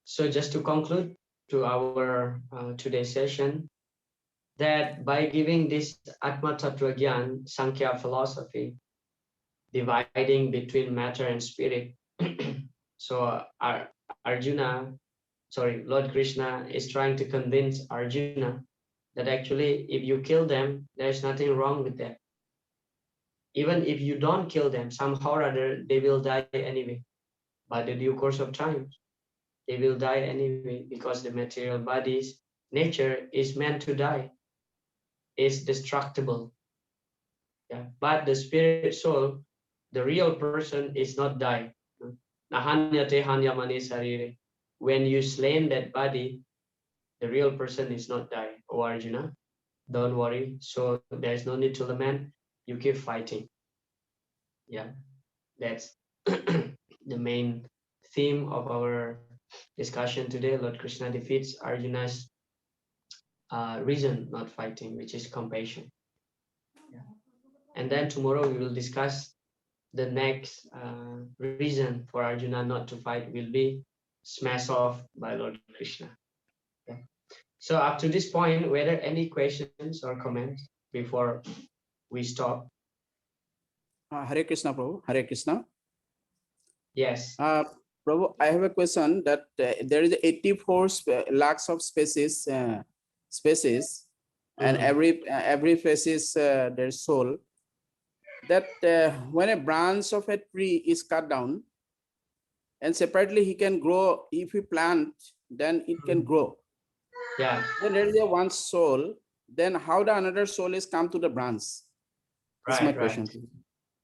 So just to conclude to our today's session, that by giving this Atma Tattva Gyan, Sankhya philosophy, dividing between matter and spirit, so Arjuna, sorry, Lord Krishna is trying to convince Arjuna that actually if you kill them, there's nothing wrong with that. Even if you don't kill them, somehow or other, they will die anyway. By the due course of time, they will die anyway, because the material body's nature is meant to die, is destructible. Yeah. But the spirit soul, the real person, is not die. When you slain that body, the real person is not die. Oh Arjuna, don't worry. So there's no need to lament. You keep fighting. Yeah, that's the main theme of our discussion today. Lord Krishna defeats Arjuna's reason not fighting, which is compassion. Yeah. And then tomorrow we will discuss the next reason for Arjuna not to fight will be smashed off by Lord Krishna. Okay. So up to this point, whether any questions or comments before we stop? Hare Krishna, Prabhu. Hare Krishna. Yes. Prabhu, I have a question that there is 84 lakhs of species, and every species their soul. That when a branch of a tree is cut down, and separately he can grow. If we plant, then it can grow. Yeah. Then there is a one soul. Then how the another soul is come to the branch? That's my question.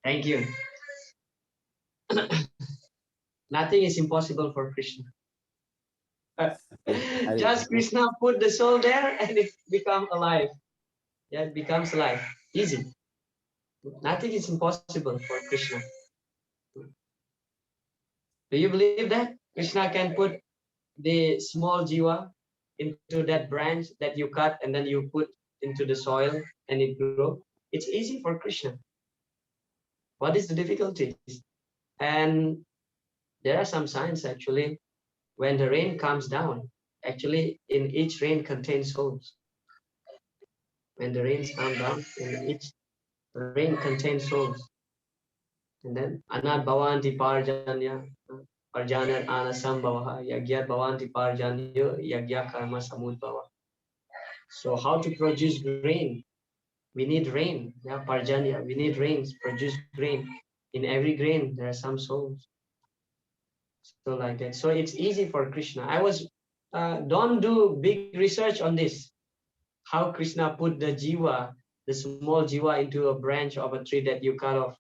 Thank you. Nothing is impossible for Krishna. Just Krishna put the soul there and it becomes alive. Yeah, it becomes alive. Easy. Nothing is impossible for Krishna. Do you believe that Krishna can put the small jiva into that branch that you cut and then you put into the soil and it grows? It's easy for Krishna. What is the difficulty? And there are some signs actually. When the rain comes down, actually in each rain contains souls. When the rains come down, in each rain contains souls. And then Anad Bhavanti Parjanya Parjana Anasambhavaha Yagyat Bhavanti Parjanyo Yagya Karma Samudbhava. So how to produce rain? We need rain. Yeah, Parjanya. We need rains, produce grain. In every grain there are some souls. So like that. So it's easy for Krishna. I was don't do big research on this. How Krishna put the jiva, the small jiva, into a branch of a tree that you cut off.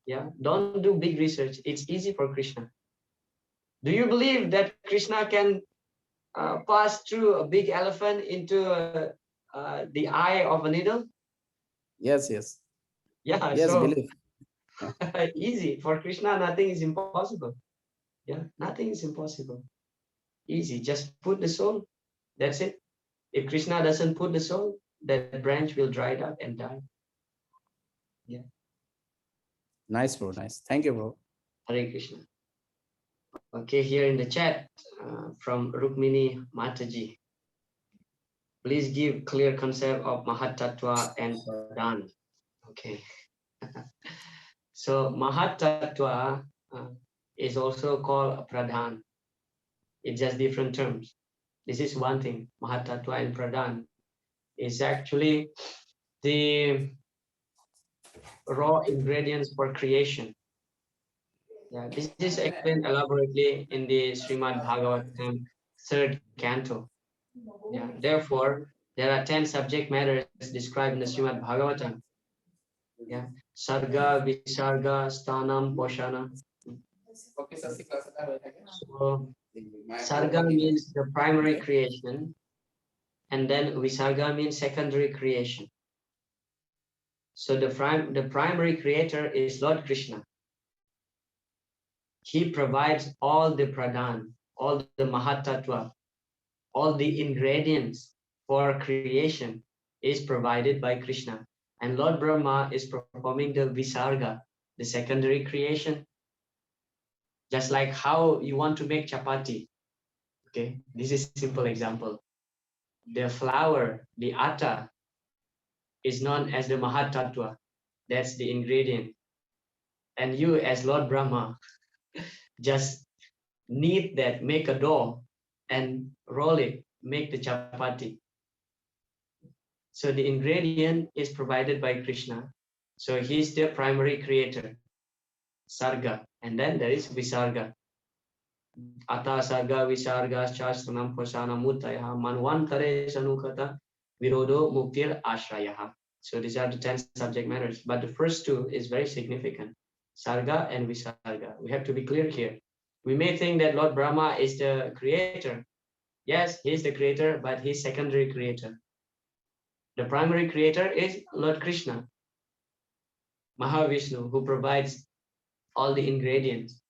Yeah, don't do big research. It's easy for Krishna. Do you believe that Krishna can pass through a big elephant into the eye of a needle? Yes, yes. Yeah, yes, so believe. easy. For Krishna, nothing is impossible. Yeah, nothing is impossible. Easy. Just put the soul. That's it. If Krishna doesn't put the soul, that branch will dry up and die. Yeah. Nice, bro. Nice. Thank you, bro. Hare Krishna. Okay, here in the chat from Rukmini Mataji. Please give clear concept of Mahat Tattva and Pradhan. Okay. So Mahat Tattva is also called Pradhan. It's just different terms. This is one thing. Mahat Tattva and Pradhan is actually the raw ingredients for creation. Yeah, this is explained elaborately in the Srimad Bhagavatam, 3rd canto. Yeah, therefore, there are 10 subject matters described in the Srimad Bhagavatam. Yeah, Sarga, Visarga, Sthanam, Poshana. So, Sarga means the primary creation, and then Visarga means secondary creation. So the primary creator is Lord Krishna. He provides all the pradhan, all the Mahatattva, all the ingredients for creation. is provided by Krishna. And Lord Brahma is performing the Visarga, the secondary creation. Just like how you want to make chapati. Okay, this is a simple example. The flour, the atta, is known as the Mahatattva. That's the ingredient. And you as Lord Brahma just knead that, make a dough and roll it, make the chapati. So the ingredient is provided by Krishna. So he's the primary creator, Sarga. And then there is Visarga. Ata Sarga Visarga Shastranam Posana Mutaya Manvantare Sanukata Virodo Muktir Ashrayaha. So these are the 10 subject matters. But the first two is very significant. Sarga and Visarga. We have to be clear here. We may think that Lord Brahma is the creator. Yes, he is the creator, but he's secondary creator. The primary creator is Lord Krishna, Mahavishnu, who provides all the ingredients.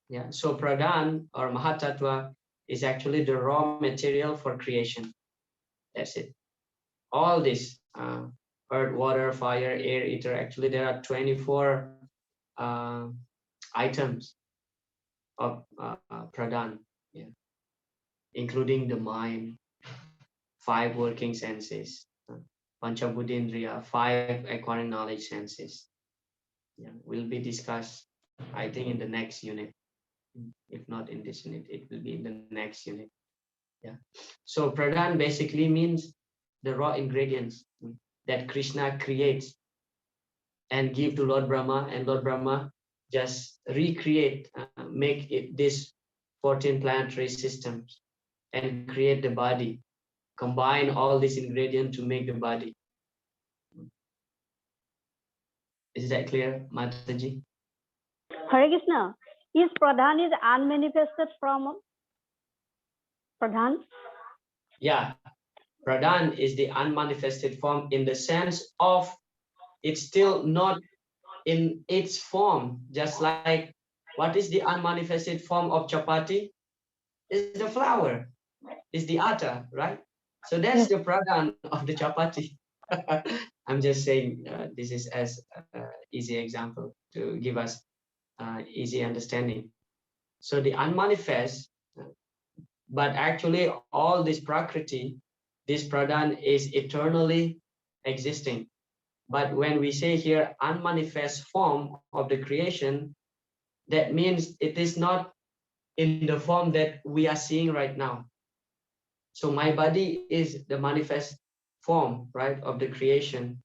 Yeah, so Pradhan or Mahatattva is actually the raw material for creation. That's it. All this, earth, water, fire, air, ether, actually there are 24 items of Pradhan, yeah, including the mind, 5 working senses, Panchabuddhendriya, 5 acquiring knowledge senses. Yeah, will be discussed, I think, in the next unit. If not in this unit, it will be in the next unit. Yeah. So Pradhan basically means the raw ingredients that Krishna creates and give to Lord Brahma, and Lord Brahma just recreate, make it this 14 planetary systems and create the body, combine all these ingredients to make the body. Is that clear, Mataji? Hare Krishna. Is Pradhan is unmanifested from Pradhan? Yeah, Pradhan is the unmanifested form in the sense of it's still not in its form, just like what is the unmanifested form of chapati? Is the flour, is the atta, right? So that's the Pradhan of the chapati. I'm just saying this is as easy example to give us easy understanding. So the unmanifest, but actually all this prakriti, this Pradhan is eternally existing. But when we say here unmanifest form of the creation, that means it is not in the form that we are seeing right now. So my body is the manifest form, right, of the creation.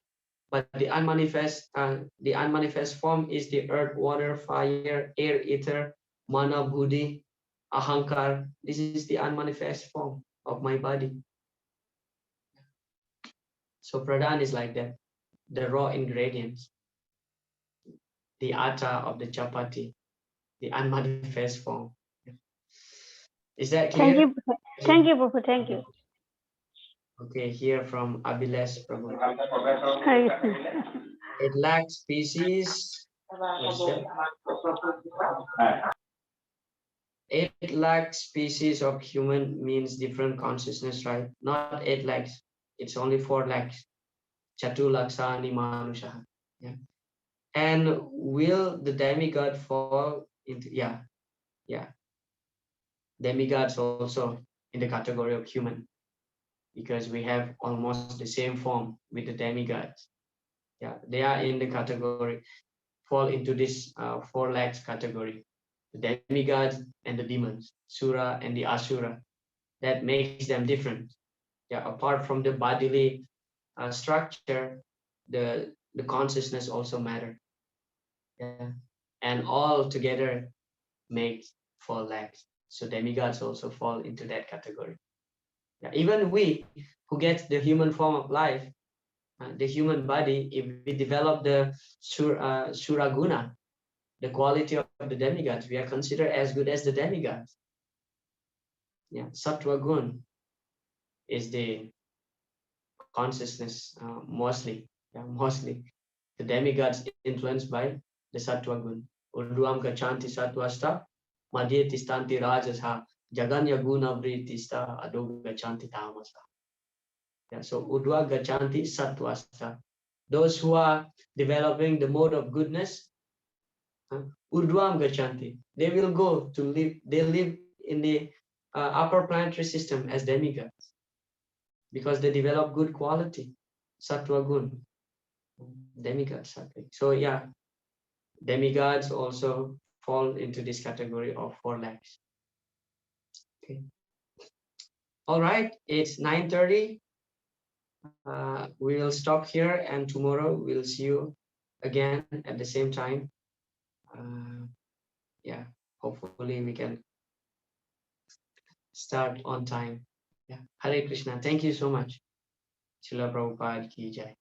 But the unmanifest form is the earth, water, fire, air, ether, mana, buddhi, ahankar. This is the unmanifest form of my body. So Pradhan is like that, the raw ingredients, the atta of the chapati, the unmanifest form. Is that clear? Thank you, Prabhu. Thank you. Okay, here from Abhilash Prabhu. Hare Krishna. It lacks species. It lacks species of human means different consciousness, right? Not 8 lakhs. It's only 4 lakhs. Chatu laksani manusha. Yeah. And will the demigod fall into? Yeah. Demigods also in the category of human, because we have almost the same form with the demigods. Yeah, they are in the category, fall into this 4 lakhs category. The demigods and the demons, Sura and the Asura. That makes them different. Yeah, apart from the bodily structure, the consciousness also matter. Yeah, and all together makes 4 lakhs. So demigods also fall into that category. Yeah, even we who get the human form of life, the human body, if we develop the suraguna, the quality of the demigods, we are considered as good as the demigods. Yeah, sattva gun is the consciousness mostly. Yeah, mostly the demigods influenced by the sattva gun. Urduam gachanti sattvasta, madhye tistanti rajasa, jaganya guna vritista, adho gachanti tamasa. Yeah, so Udva Gachanti Sattvasta. Those who are developing the mode of goodness, Urdhvam Gachanti. They will go to live, they live in the upper planetary system as demigods because they develop good quality, Sattva Gun, demigods. So yeah, demigods also fall into this category of 4 legs. Okay. All right, it's 9:30. We will stop here, and tomorrow we'll see you again at the same time. Yeah, hopefully we can start on time. Yeah, Hare Krishna. Thank you so much. Srila Prabhupada ki jai.